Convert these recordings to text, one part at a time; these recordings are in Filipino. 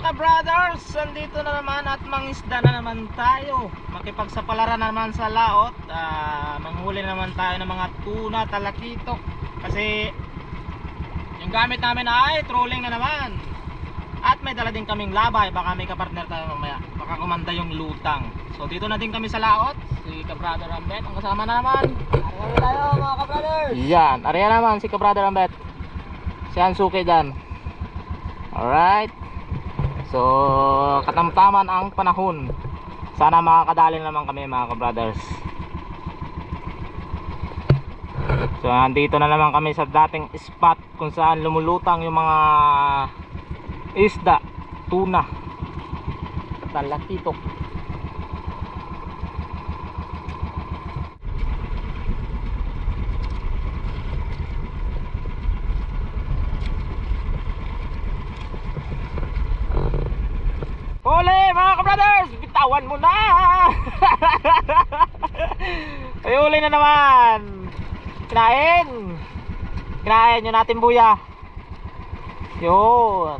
ka-brothers, andito na naman at mangisda na naman tayo. Makipagsapalaran na naman sa laot. Manghuli naman tayo ng mga tuna, talakitok. Kasi yung gamit namin ay trolling na naman. At may dala din kaming labay, baka may kapartner tayo mamaya. Baka kumanda yung lutang. So dito na din kami sa laot. Si ka-brother Ambet ang kasama na naman. Ariyan tayo mga ka-brothers. Yan, ariyan naman si ka-brother Ambet. Si Ansuke dyan. Alright. So katamtaman ang panahon. Sana makakadali naman kami mga ka-brothers. So nandito na naman kami sa dating spot kung saan lumulutang yung mga isda, tuna, talakitok. Huli mga ka-brothers, bitawan mo na. Ay huli na naman. Kinain yun natin buya. Yun,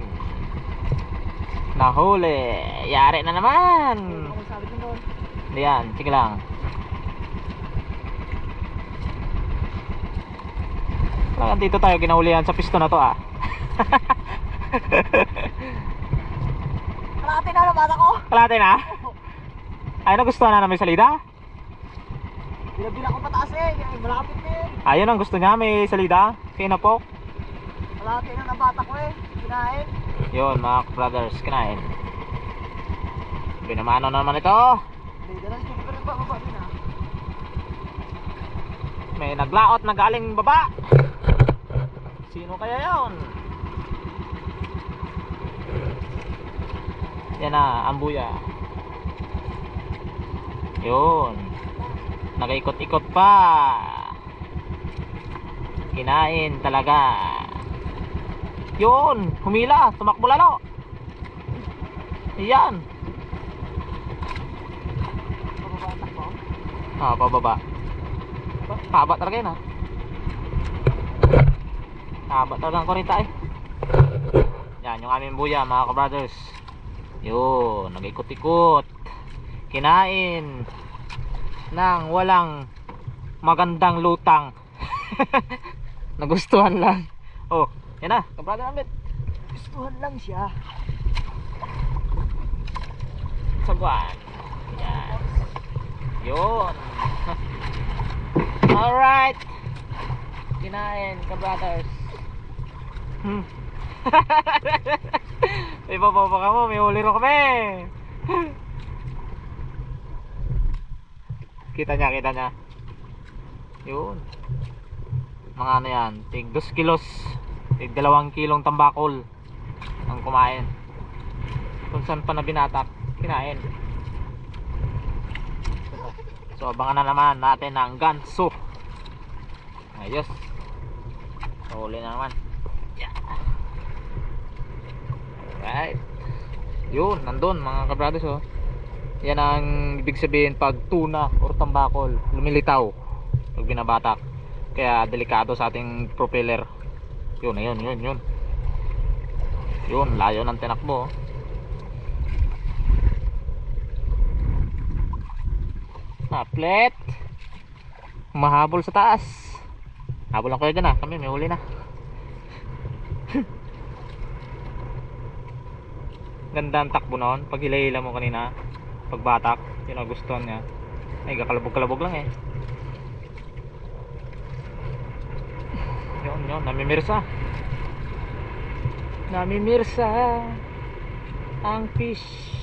nahuli. Yari na naman. Hindi yan, sige lang. Parang dito tayo ginahulihan sa pisto na to Kalahati na bata ko. Kalahati na? Ay, nagustuhan na namin salida? Bila ko pataas malapit din. Ayun ang gusto niya, may salida. Kinapok. Kalahati na bata ko kinain. Yun mga brothers, kinain. Binamano naman ito. May naglaot na galing baba. Sino kaya yun? Yan na, ang buya. Yun, nagaikot-ikot pa. Kinain talaga. Yun, humila, tumakbo lalo. Yan. Pababa. Haba talaga yun haba talaga ang kurita Yan yung aming buya mga ka-brothers. Yun, nag-ikot-ikot. Kinain ng walang magandang lutang. Nagustuhan lang. Oh, yan na, ka-brother Ambet. Gustuhan lang siya. Sagwan. Yan. Yun. Alright. Kinain ka-brothers. May bababa ka mo, may huli rin kami. Kita niya. Yun. Mga ano yan, tig 2 kilos, tig 2 kilong tambakol ang kumain. Kung saan pa na binatak, kinain. So abangan na naman natin ang ganso. Ayos. So huli na naman. Yeah. Alright. Yun, nandun mga ka-brothers Yan ang ibig sabihin pag tuna or tambakol lumilitaw pag binabatak. Kaya delikado sa ating propeller. Yun, yun. Yun, layo ng tinakbo. Naplet. Mahabol sa taas. Habol lang kayo dyan kami may huli na. Ganda ang takbo noon. Pag hila-hila mo kanina, pagbatak, yun ang gusto niya. Ay, kakalabog-kalabog lang Yun, namimirsa ang fish.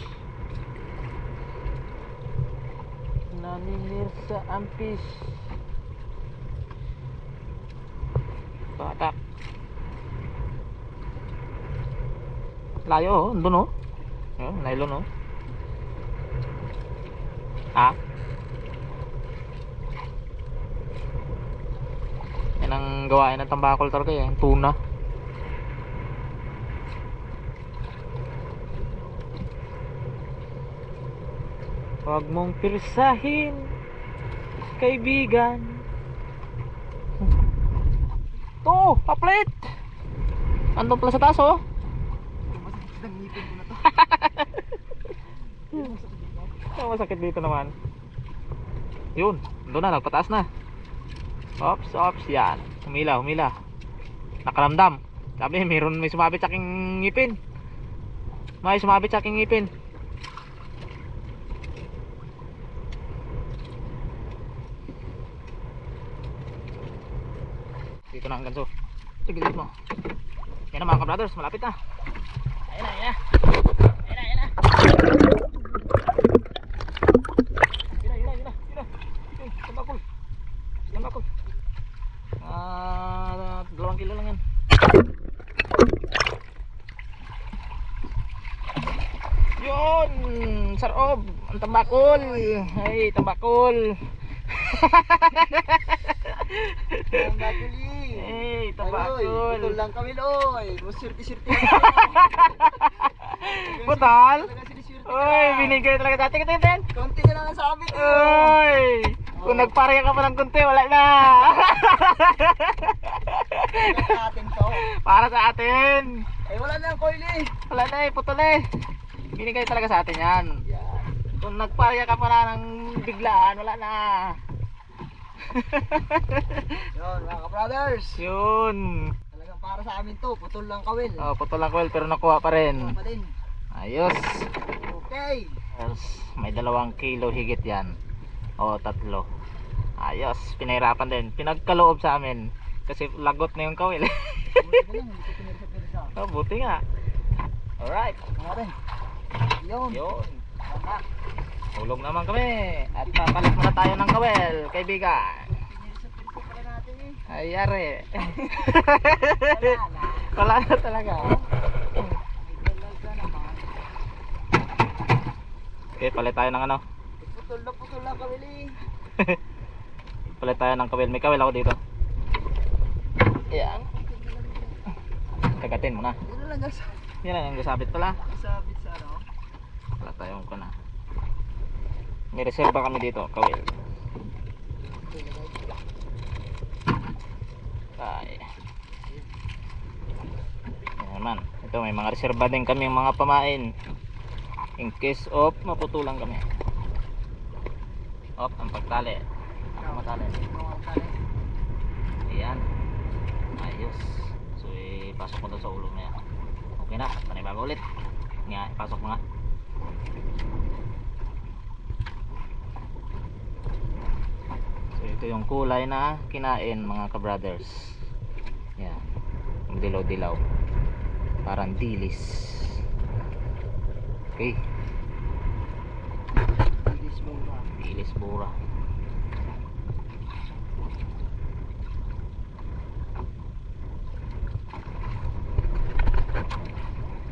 Namimirsa ang fish. Batak. Layo andun nylon yan ang gawain ng tambakol talaga yung tuna. Huwag mong pirsahin kaibigan. To, paplet. Andun pala sa taas ngipin ko na to. Masakit dito naman. Yun, doon na, nagpataas na. Ops, ops, yan. Humila, humila. Nakaramdam. Sabi, may sumabit sa aking ngipin. May sumabit sa aking ngipin. Dito na ang ganso. Tigilid mo. Yan na mga ka-brothers, malapit na. Ayan na, ayan na. Ayan na, ayan na. Yun na. Tambakol. Tambakol. 2 kilo lang yan. Yun! Sarob! Ang tambakol! Ay, tambakol! Tambakuli. Ay, tambakol! Putol lang kami loy. Musirti-sirti. Putal? Uy, binigay talaga dati. Tingin. Konti na lang ang sabit. Uy! Kung nagparya ka pa ng konti, wala na! Sa atin to. Para sa atin! Ay wala na ang coil eh. Wala na eh, putol eh! Binigay talaga sa atin yan. Yan. Kung nagparya ka pa na ng biglaan, wala na! Yun mga ka-brothers. Yun! Talagang para sa amin to. Putol lang kawil. Oh, putol lang kwel pero nakuha pa rin. Pa din. Ayos! Okay. Ayos. May 2 kilo higit yan. O 3. Ayos, pinahirapan din. Pinagkaloob sa amin. Kasi lagot na yung kawil. Buti ko lang. Hindi ko pinirsa-pirsa. Oh, buti nga. Alright. Natin. Yun. Yun. Tama. Hulog naman kami. At papalit muna tayo ng kawil, kaibigan. Pinirsa-pirsa pala natin eh. Ayari. Wala na. Wala na talaga. May talaga naman. Okay, palit tayo ng ano. Putol lang kawil eh. Palit tayo ng kawil. May kawil ako dito. Yan. Kagatin mo na. Yun lang guys. Yan lang yung gasabit pala. Sabit sa ano. Wala tayong ko na. May reserva kami dito, kawil. Ay. Yan naman. Ito may mga reserva din kami mga pamain. In case of maputulang kami. Op, ang pagtali. Matali. Ayan. Ayos. So ipasok mo doon sa ulo na yan. Okay na, panibago ulit. Nga, ipasok mo nga. So ito yung kulay na kinain mga ka-brothers. Yan. Yung dilaw-dilaw. Parang dilis. Okay. Dilis bura.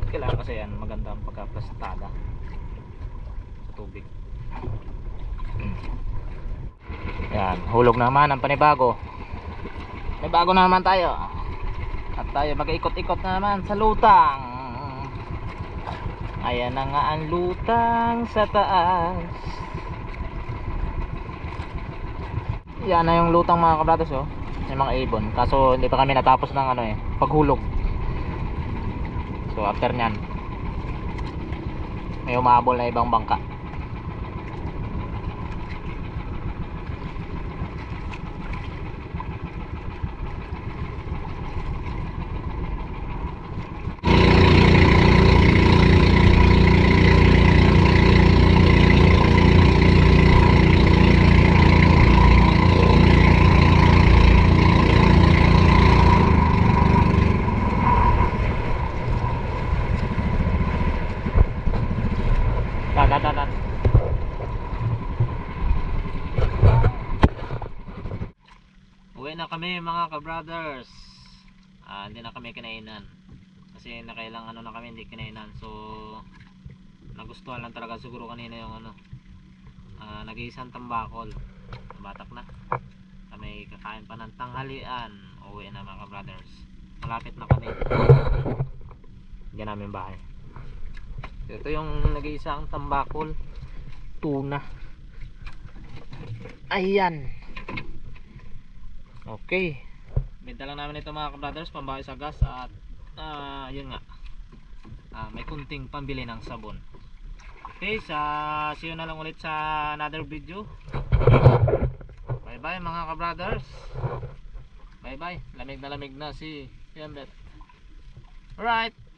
Kailangan kasi yan maganda ang pagkaplastada sa tubig. Yan, hulog naman ang panibago. Panibago na naman tayo. At tayo mag-ikot-ikot na naman sa lutang. Ayan na nga ang lutang sa taas. Yan na yung lutang mga kabratos oh. Yung mga ibon. Kaso hindi pa kami natapos ng ano paghulog. So after nyan may umabol na ibang bangka. Dan. Uwi na kami mga ka-brothers. Hindi na kami kinainan. Kasi nakailang ano na kami hindi kinainan. So nagustuhan lang talaga siguro kanina yung ano. Nag-iisang tambakol. Batak na. Kami kakain pa ng tanghalian. Uwi na mga ka-brothers. Malapit na kami. Diyan namin bahay. Ito yung nag-iisang tambakol. Tuna. Ayan. Okay. Benta lang namin ito mga ka-brothers, pambahay sa gas at yun nga. may kunting pambili ng sabon. Okay, see you na lang ulit sa another video. Bye bye mga ka-brothers. Bye bye. Lamig na si Yambet. Alright.